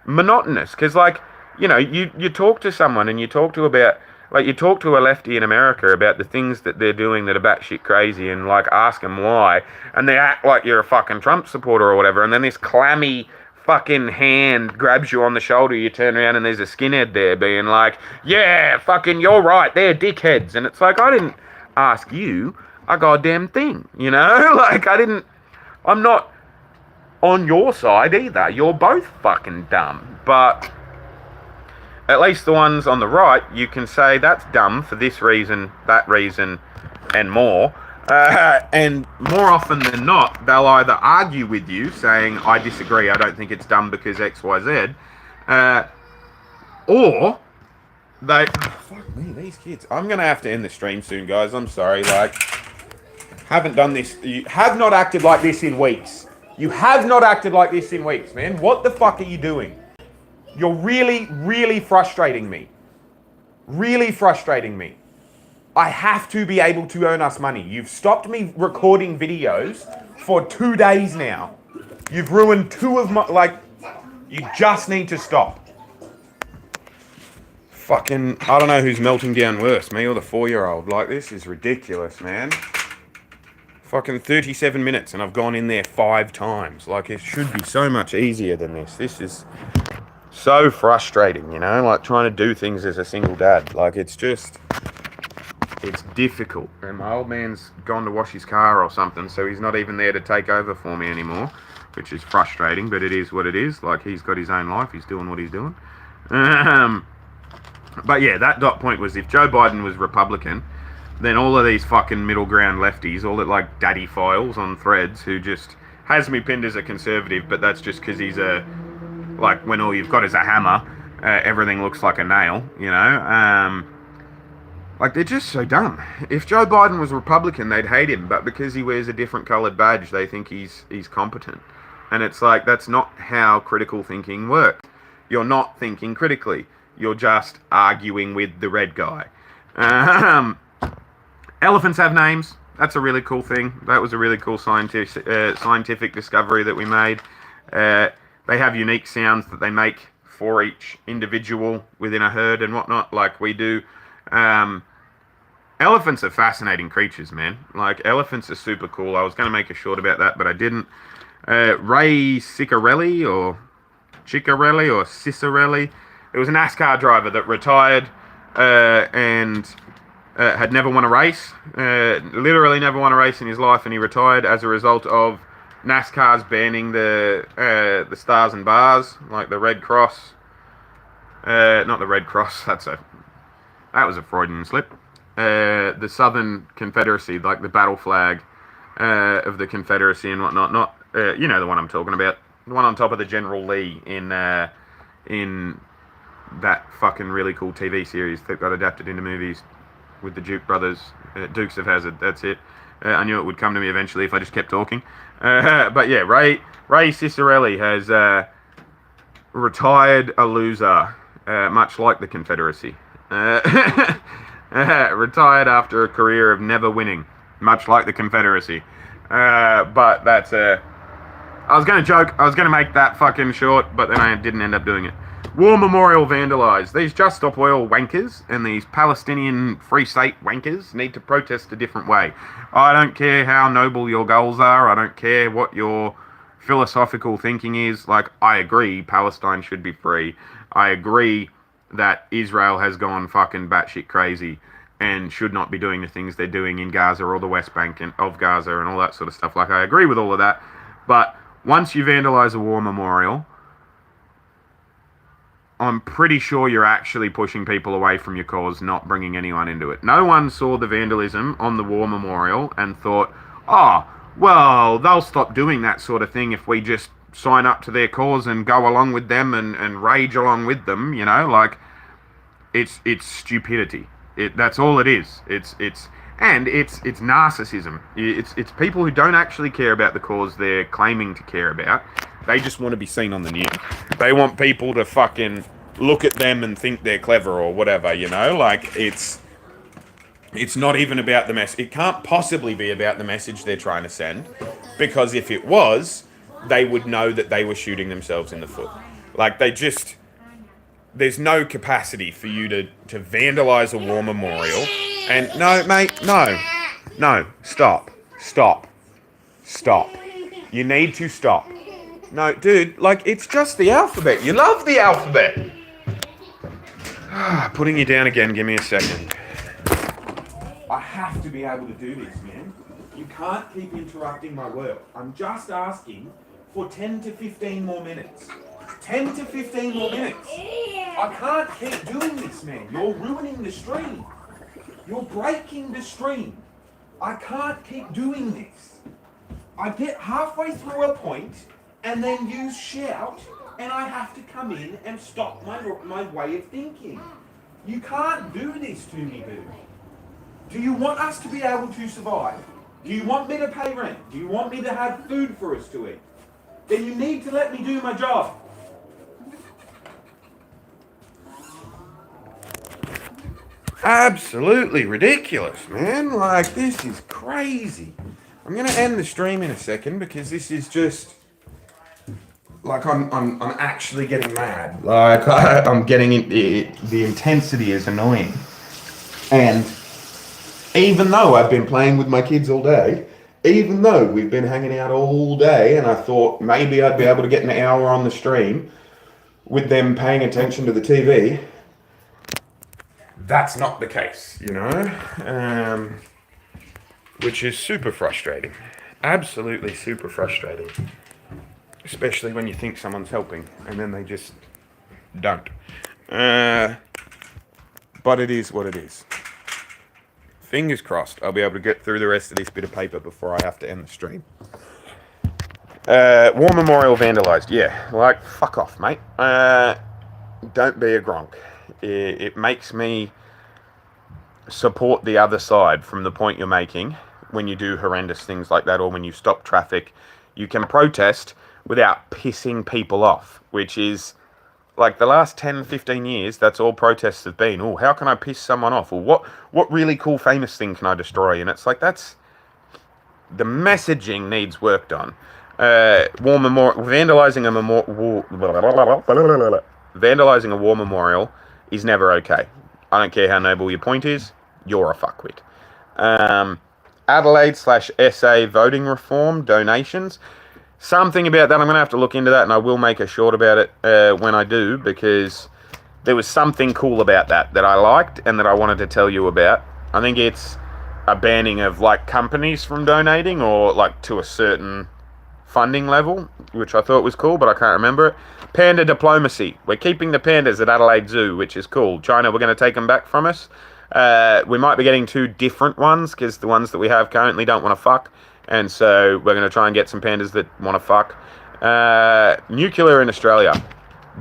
monotonous, because, like, you know, you talk to someone and you talk to a lefty in America about the things that they're doing that are batshit crazy and, like, ask them why, and they act like you're a fucking Trump supporter or whatever, and then this clammy fucking hand grabs you on the shoulder, you turn around and there's a skinhead there being like, yeah, fucking, you're right, they're dickheads. And it's like, I didn't ask you a goddamn thing, you know? Like, I'm not on your side either. You're both fucking dumb. But at least the ones on the right, you can say that's dumb for this reason, that reason, and more. And more often than not, they'll either argue with you, saying, I disagree, I don't think it's dumb because X, Y, Z, or they... fuck me, these kids. I'm going to have to end the stream soon, guys. I'm sorry, like, haven't done this. You have not acted like this in weeks. You have not acted like this in weeks, man. What the fuck are you doing? You're really, really frustrating me. Really frustrating me. I have to be able to earn us money. You've stopped me recording videos for 2 days now. You've ruined 2 of my... like, you just need to stop. Fucking... I don't know who's melting down worse, me or the 4-year-old. Like, this is ridiculous, man. Fucking 37 minutes and I've gone in there 5 times. Like, it should be so much easier than this. This is so frustrating, you know? Like, trying to do things as a single dad. Like, it's just... it's difficult, and my old man's gone to wash his car or something, so he's not even there to take over for me anymore, which is frustrating, but it is what it is. Like, he's got his own life, he's doing what he's doing. But yeah, that dot point was, if Joe Biden was Republican, then all of these fucking middle ground lefties, all that, like, daddy files on Threads, who just has me pinned as a conservative, but that's just because he's a, like, when all you've got is a hammer, everything looks like a nail, you know? Like, they're just so dumb. If Joe Biden was Republican, they'd hate him, but because he wears a different coloured badge, they think he's competent. And it's like, that's not how critical thinking works. You're not thinking critically. You're just arguing with the red guy. Elephants have names. That's a really cool thing. That was a really cool scientific discovery that we made. They have unique sounds that they make for each individual within a herd and whatnot, like we do. Elephants are fascinating creatures, man. Like, elephants are super cool. I was going to make a short about that, but I didn't. Ray Ciccarelli or Cicarelli. It was a NASCAR driver that retired and had never won a race. Literally never won a race in his life, and he retired as a result of NASCAR's banning the stars and bars, like the Red Cross. Not the Red Cross. That was a Freudian slip. The Southern Confederacy, like the battle flag of the Confederacy and whatnot. Not, you know the one I'm talking about. The one on top of the General Lee in that fucking really cool TV series that got adapted into movies with the Duke brothers, Dukes of Hazzard. That's it. I knew it would come to me eventually if I just kept talking. But yeah, Ray Cicarelli has retired a loser, much like the Confederacy. Retired after a career of never winning, much like the Confederacy. But that's I was going to joke. I was going to make that fucking short, but then I didn't end up doing it. War memorial vandalised. These Just Stop Oil wankers and these Palestinian Free State wankers need to protest a different way. I don't care how noble your goals are. I don't care what your philosophical thinking is. Like, I agree Palestine should be free. I agree that Israel has gone fucking batshit crazy and should not be doing the things they're doing in Gaza or the West Bank and of Gaza and all that sort of stuff. Like, I agree with all of that. But once you vandalise a war memorial, I'm pretty sure you're actually pushing people away from your cause, not bringing anyone into it. No one saw the vandalism on the war memorial and thought, oh, well, they'll stop doing that sort of thing if we just sign up to their cause and go along with them and rage along with them, you know? Like, it's stupidity. That's all it is. It's narcissism. It's people who don't actually care about the cause they're claiming to care about. They just want to be seen on the news. They want people to fucking look at them and think they're clever or whatever, you know? Like, it's not even about the message. It can't possibly be about the message they're trying to send, because if it was, they would know that they were shooting themselves in the foot. Like, there's no capacity for you to vandalise a war memorial. And no, mate, no, stop. You need to stop. No, dude, like, it's just the alphabet. You love the alphabet. Putting you down again, give me a second. I have to be able to do this, man. You can't keep interrupting my work. I'm just asking for 10 to 15 more minutes. 10 to 15 more minutes. I can't keep doing this, man. You're ruining the stream. You're breaking the stream. I can't keep doing this. I get halfway through a point, and then you shout, and I have to come in and stop my way of thinking. You can't do this to me, dude. Do you want us to be able to survive? Do you want me to pay rent? Do you want me to have food for us to eat? Then you need to let me do my job. Absolutely ridiculous, man. Like, this is crazy. I'm going to end the stream in a second because this is just... Like, I'm actually getting mad. Like, I'm getting... The intensity is annoying. And even though I've been playing with my kids all day, even though we've been hanging out all day, and I thought maybe I'd be able to get an hour on the stream with them paying attention to the TV, that's not the case, you know? Which is super frustrating. Absolutely super frustrating. Especially when you think someone's helping, and then they just don't. But it is what it is. Fingers crossed I'll be able to get through the rest of this bit of paper before I have to end the stream. War memorial vandalised. Yeah, like, fuck off, mate. Don't be a gronk. It makes me support the other side from the point you're making when you do horrendous things like that, or when you stop traffic. You can protest without pissing people off, which is... Like, the last 10, 15 years, that's all protests have been. Oh, how can I piss someone off? Or what really cool, famous thing can I destroy? And it's like, that's... The messaging needs worked on. Vandalising a war memorial is never okay. I don't care how noble your point is, you're a fuckwit. Adelaide/SA voting reform donations. Something about that, I'm going to have to look into that, and I will make a short about it when I do, because there was something cool about that I liked and that I wanted to tell you about. I think it's a banning of, like, companies from donating, or, like, to a certain funding level, which I thought was cool, but I can't remember it. Panda diplomacy. We're keeping the pandas at Adelaide Zoo, which is cool. China, we're going to take them back from us. We might be getting 2 different ones, because the ones that we have currently don't want to fuck. And so we're going to try and get some pandas that want to fuck. Nuclear in Australia.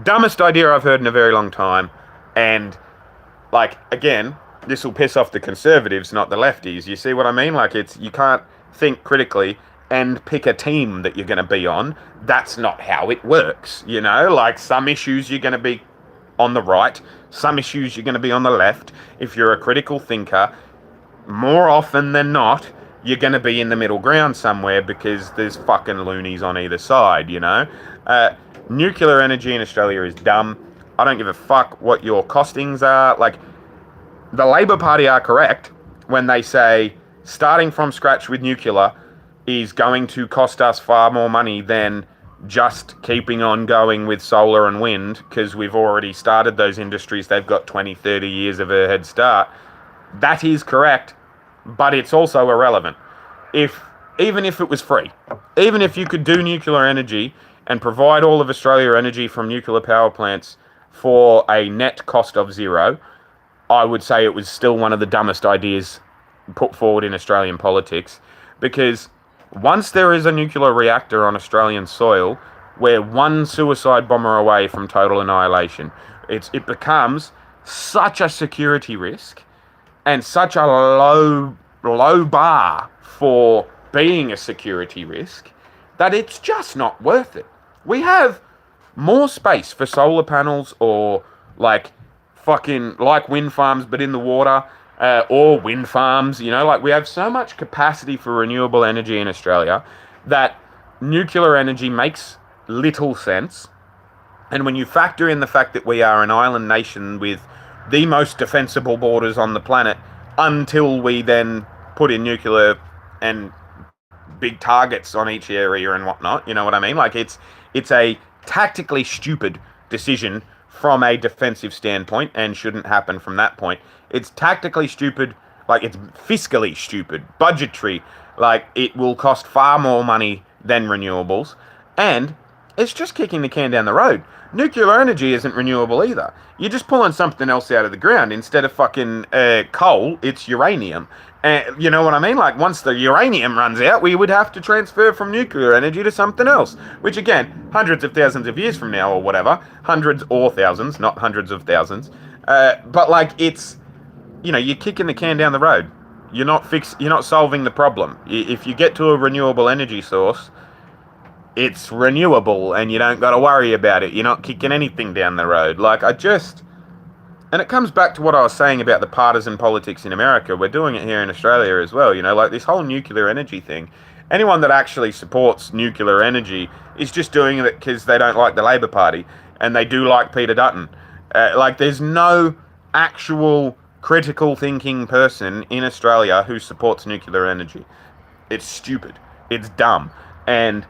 Dumbest idea I've heard in a very long time. And, like, again, this will piss off the conservatives, not the lefties. You see what I mean? Like, you can't think critically and pick a team that you're going to be on. That's not how it works, you know? Like, some issues you're going to be on the right. Some issues you're going to be on the left. If you're a critical thinker, more often than not, you're going to be in the middle ground somewhere because there's fucking loonies on either side, you know? Nuclear energy in Australia is dumb. I don't give a fuck what your costings are. Like, the Labor Party are correct when they say starting from scratch with nuclear is going to cost us far more money than just keeping on going with solar and wind, because we've already started those industries. They've got 20, 30 years of a head start. That is correct, but it's also irrelevant. Even if it was free, even if you could do nuclear energy and provide all of Australia energy from nuclear power plants for a net cost of zero, I would say it was still one of the dumbest ideas put forward in Australian politics, because once there is a nuclear reactor on Australian soil, we're one suicide bomber away from total annihilation. It becomes such a security risk and such a low bar for being a security risk that it's just not worth it. We have more space for solar panels or like wind farms but in the water, or wind farms, you know, like we have so much capacity for renewable energy in Australia that nuclear energy makes little sense. And when you factor in the fact that we are an island nation with the most defensible borders on the planet, until we then put in nuclear and big targets on each area and whatnot, you know what I mean? Like it's a tactically stupid decision from a defensive standpoint and shouldn't happen from that point. It's tactically stupid, like it's fiscally stupid, budgetary, like it will cost far more money than renewables, and it's just kicking the can down the road. Nuclear energy isn't renewable either. You're just pulling something else out of the ground. Instead of fucking coal, it's uranium. You know what I mean? Like, once the uranium runs out, we would have to transfer from nuclear energy to something else. Which, again, hundreds of thousands of years from now or whatever. Hundreds or thousands, not hundreds of thousands. But, like, it's, you know, you're kicking the can down the road. You're not solving the problem. If you get to a renewable energy source, it's renewable and you don't got to worry about it. You're not kicking anything down the road. Like, and it comes back to what I was saying about the partisan politics in America. We're doing it here in Australia as well. You know, like this whole nuclear energy thing. Anyone that actually supports nuclear energy is just doing it because they don't like the Labor Party and they do like Peter Dutton. Like, there's no actual critical thinking person in Australia who supports nuclear energy. It's stupid. It's dumb. And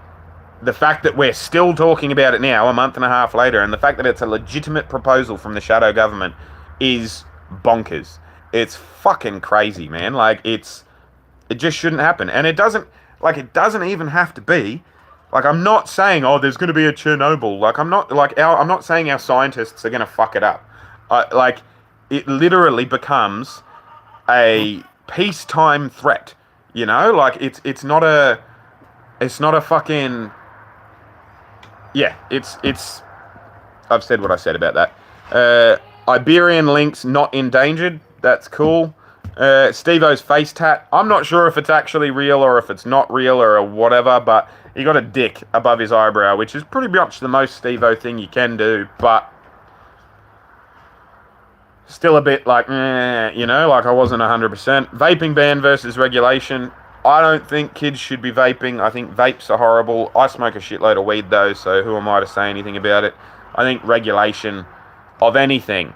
the fact that we're still talking about it now, a month and a half later, and the fact that it's a legitimate proposal from the shadow government is bonkers. It's fucking crazy, man. Like, it just shouldn't happen. And it doesn't even have to be. Like, I'm not saying, oh, there's going to be a Chernobyl. Like, I'm not saying our scientists are going to fuck it up. Like, it literally becomes a peacetime threat. You know, like it's not a fucking. Yeah, it's. I've said what I said about that. Iberian lynx not endangered. That's cool. Steve-O's face tat. I'm not sure if it's actually real or if it's not real or whatever, but he got a dick above his eyebrow, which is pretty much the most Steve-O thing you can do, but still a bit like, you know, like I wasn't 100%. Vaping ban versus regulation. I don't think kids should be vaping. I think vapes are horrible. I smoke a shitload of weed though, so who am I to say anything about it? I think regulation of anything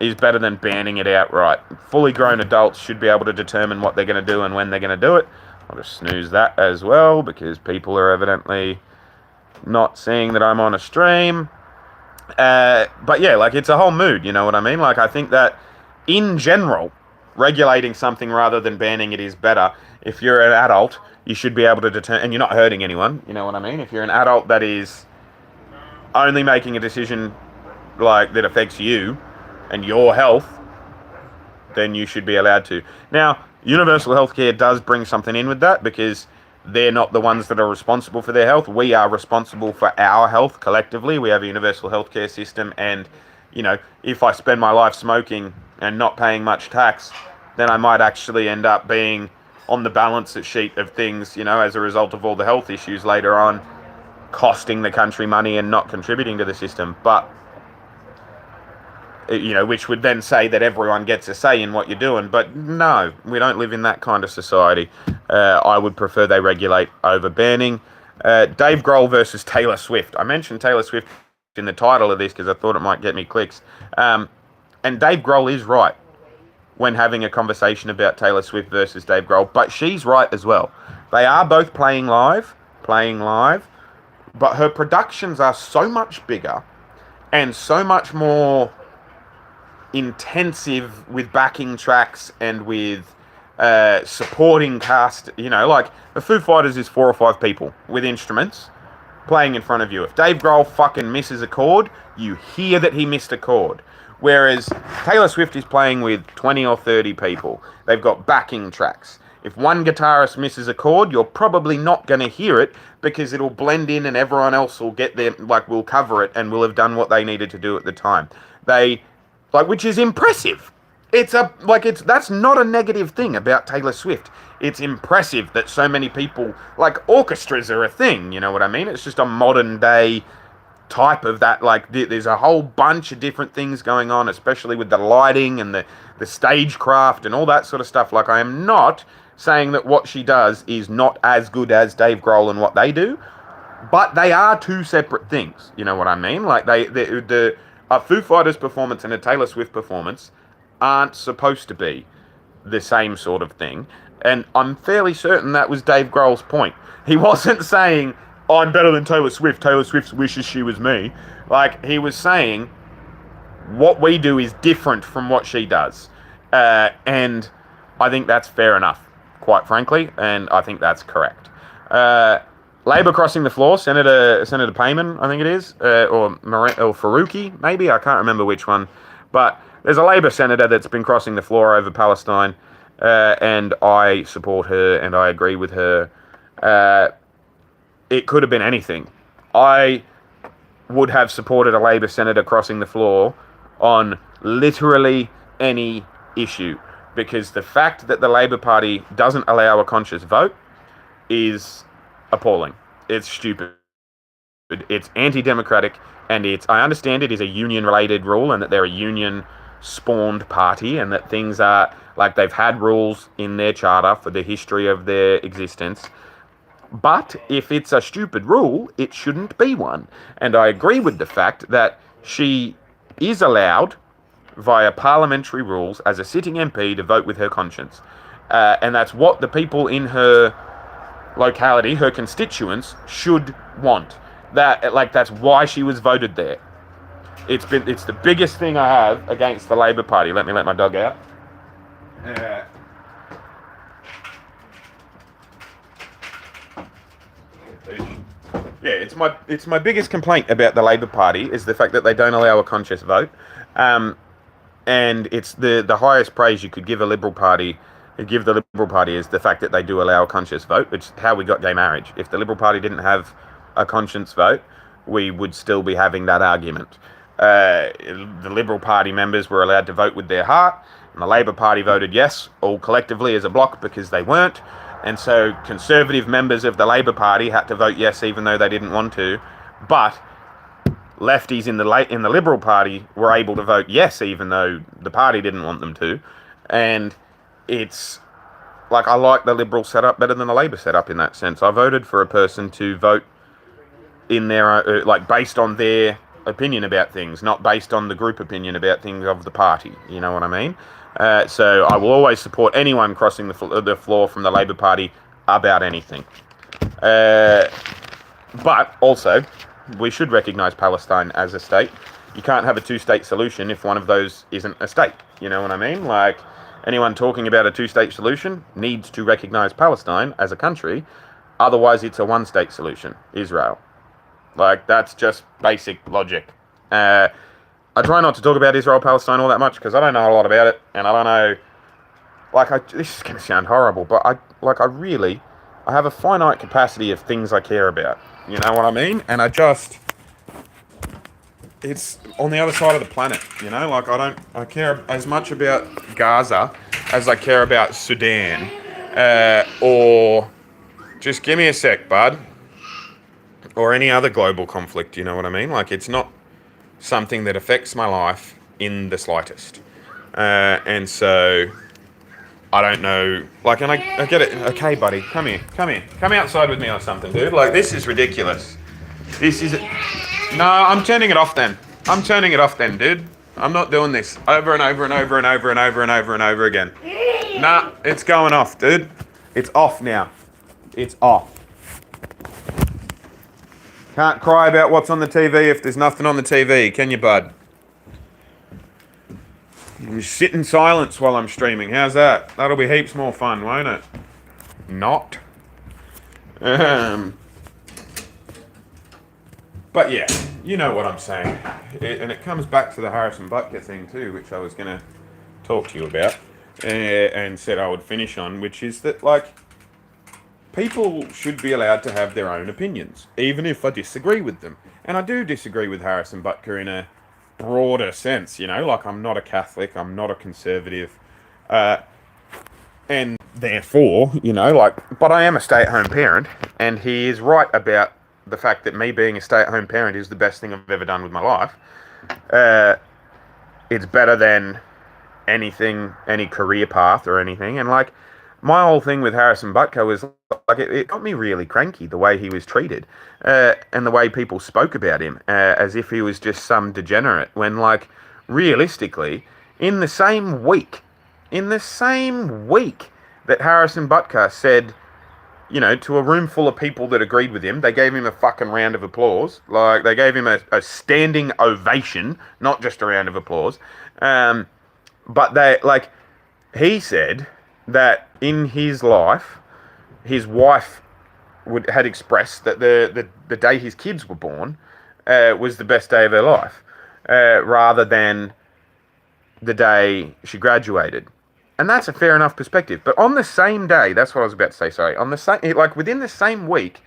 is better than banning it outright. Fully grown adults should be able to determine what they're going to do and when they're going to do it. I'll just snooze that as well because people are evidently not seeing that I'm on a stream. But yeah, like it's a whole mood, you know what I mean? Like I think that in general, regulating something rather than banning it is better. If you're an adult, you should be able to determine, and you're not hurting anyone, you know what I mean? If you're an adult that is only making a decision like that affects you and your health, then you should be allowed to. Now, universal healthcare does bring something in with that because they're not the ones that are responsible for their health. We are responsible for our health collectively. We have a universal healthcare system, and, you know, if I spend my life smoking and not paying much tax, then I might actually end up being on the balance sheet of things, you know, as a result of all the health issues later on, costing the country money and not contributing to the system. But which would then say that everyone gets a say in what you're doing. But no, we don't live in that kind of society. I would prefer they regulate over banning. Dave Grohl versus Taylor Swift. I mentioned Taylor Swift in the title of this because I thought it might get me clicks. And Dave Grohl is right when having a conversation about Taylor Swift versus Dave Grohl, but she's right as well. They are both playing live, but her productions are so much bigger and so much more intensive with backing tracks and with supporting cast. Like the Foo Fighters is 4 or 5 people with instruments playing in front of you. If Dave Grohl fucking misses a chord, you hear that he missed a chord. Whereas Taylor Swift is playing with 20 or 30 people. They've got backing tracks. If one guitarist misses a chord, you're probably not going to hear it because it'll blend in and everyone else will get there, will cover it and will have done what they needed to do at the time. Which is impressive. That's not a negative thing about Taylor Swift. It's impressive that so many people, orchestras are a thing, you know what I mean? It's just a modern day type of that. There's a whole bunch of different things going on, especially with the lighting and the stagecraft and all that sort of stuff. I am not saying that what she does is not as good as Dave Grohl and what they do, but they are 2 separate things, you know what I mean? A Foo Fighters performance and a Taylor Swift performance aren't supposed to be the same sort of thing, and I'm fairly certain that was Dave Grohl's point. He wasn't saying, I'm better than Taylor Swift. Taylor Swift wishes she was me. He was saying, what we do is different from what she does. And I think that's fair enough, quite frankly, and I think that's correct. Labor crossing the floor, Senator Payman, I think it is, or Faruqi, maybe, I can't remember which one. But there's a Labor senator that's been crossing the floor over Palestine, and I support her and I agree with her. It could have been anything. I would have supported a Labor senator crossing the floor on literally any issue, because the fact that the Labor Party doesn't allow a conscious vote is appalling. It's stupid. It's anti-democratic, and I understand it is a union-related rule and that they're a union-spawned party and that things are, they've had rules in their charter for the history of their existence. But if it's a stupid rule, it shouldn't be one. And I agree with the fact that she is allowed, via parliamentary rules, as a sitting MP, to vote with her conscience. And that's what the people in her locality, her constituents, should want. That's why she was voted there. It's the biggest thing I have against the Labor Party. Let me let my dog out. Yeah, it's my biggest complaint about the Labor Party is the fact that they don't allow a conscious vote, and it's the highest praise you could give the Liberal Party is the fact that they do allow a conscious vote, which is how we got gay marriage. If the Liberal Party didn't have a conscience vote, we would still be having that argument. The Liberal Party members were allowed to vote with their heart, and the Labor Party voted yes, all collectively as a bloc, because they weren't. And so Conservative members of the Labor Party had to vote yes even though they didn't want to. But lefties in the Liberal Party were able to vote yes even though the party didn't want them to. And it's I like the Liberal setup better than the Labor setup in that sense. I voted for a person to vote in their based on their opinion about things, not based on the group opinion about things of the party. You know what I mean? So I will always support anyone crossing the floor from the Labor Party about anything. But also, we should recognise Palestine as a state. You can't have a 2-state solution if one of those isn't a state. You know what I mean? Anyone talking about a 2-state solution needs to recognise Palestine as a country. Otherwise, it's a 1-state solution, Israel. That's just basic logic. I try not to talk about Israel-Palestine all that much because I don't know a lot about it, and I don't know, this is going to sound horrible, but I have a finite capacity of things I care about, you know what I mean? And it's on the other side of the planet, you know? I care as much about Gaza as I care about Sudan, or just give me a sec, bud, or any other global conflict, you know what I mean? It's not something that affects my life in the slightest. And so I don't know, like, and I get it. Okay, buddy, come here, come outside with me or something, dude. Like, this is ridiculous. This is, no, I'm turning it off then. Dude. I'm not doing this over and over and over and over and over and over and over again. Nah, it's going off, dude. It's off now. It's off. Can't cry about what's on the TV if there's nothing on the TV, can you, bud? You sit in silence while I'm streaming. How's that? That'll be heaps more fun, won't it? Not. But yeah, you know what I'm saying. And it comes back to the Harrison Butker thing too, which I was going to talk to you about and said I would finish on, which is that, like, people should be allowed to have their own opinions, even if I disagree with them. And I do disagree with Harrison Butker in a broader sense, you know, like, I'm not a Catholic, I'm not a conservative, and therefore, you know, like, but I am a stay-at-home parent, and he is right about the fact that me being a stay-at-home parent is the best thing I've ever done with my life. It's better than anything, any career path or anything, and, like, my whole thing with Harrison Butker was, like, it got me really cranky, the way he was treated, and the way people spoke about him, as if he was just some degenerate, when, like, realistically, in the same week that Harrison Butker said, you know, to a room full of people that agreed with him, they gave him a fucking round of applause. Like, they gave him a standing ovation, not just a round of applause. But they, like, he said that in his life, his wife had expressed that the day his kids were born was the best day of her life, rather than the day she graduated. And that's a fair enough perspective. But on the same day, that's what I was about to say, sorry, on the same, like, within the same week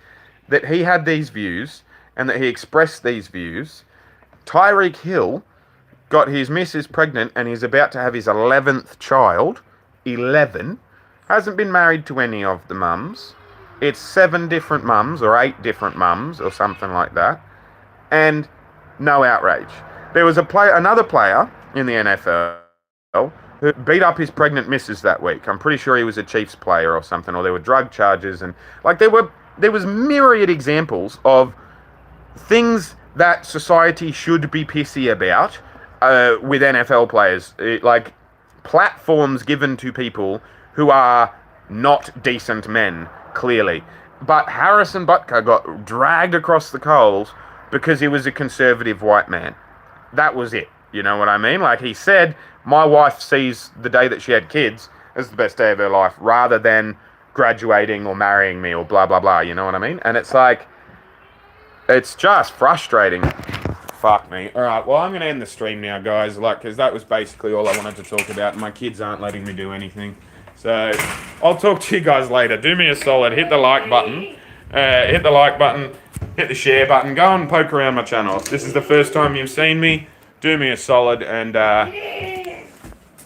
that he had these views and that he expressed these views, Tyreek Hill got his missus pregnant and he's about to have his 11th child. 11. Hasn't been married to any of the mums. It's 7 different mums or 8 different mums or something like that. And no outrage. There was another player in the NFL who beat up his pregnant missus that week. I'm pretty sure he was a Chiefs player or something, or there were drug charges, and, like, there was myriad examples of things that society should be pissy about with NFL players, like platforms given to people who are not decent men, clearly. But Harrison Butker got dragged across the coals because he was a conservative white man. That was it. You know what I mean? Like, he said, my wife sees the day that she had kids as the best day of her life, rather than graduating or marrying me or blah, blah, blah. You know what I mean? And it's like, it's just frustrating. Fuck me. All right, well, I'm going to end the stream now, guys, like, because that was basically all I wanted to talk about. My kids aren't letting me do anything. So I'll talk to you guys later. Do me a solid. Hit the like button. Hit the share button. Go and poke around my channel. If this is the first time you've seen me, do me a solid and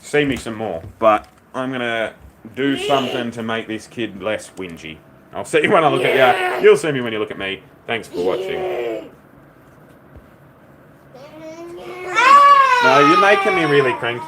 see me some more. But I'm going to do something to make this kid less whingy. I'll see you when I look at you. You'll see me when you look at me. Thanks for watching. No, you're making me really cranky.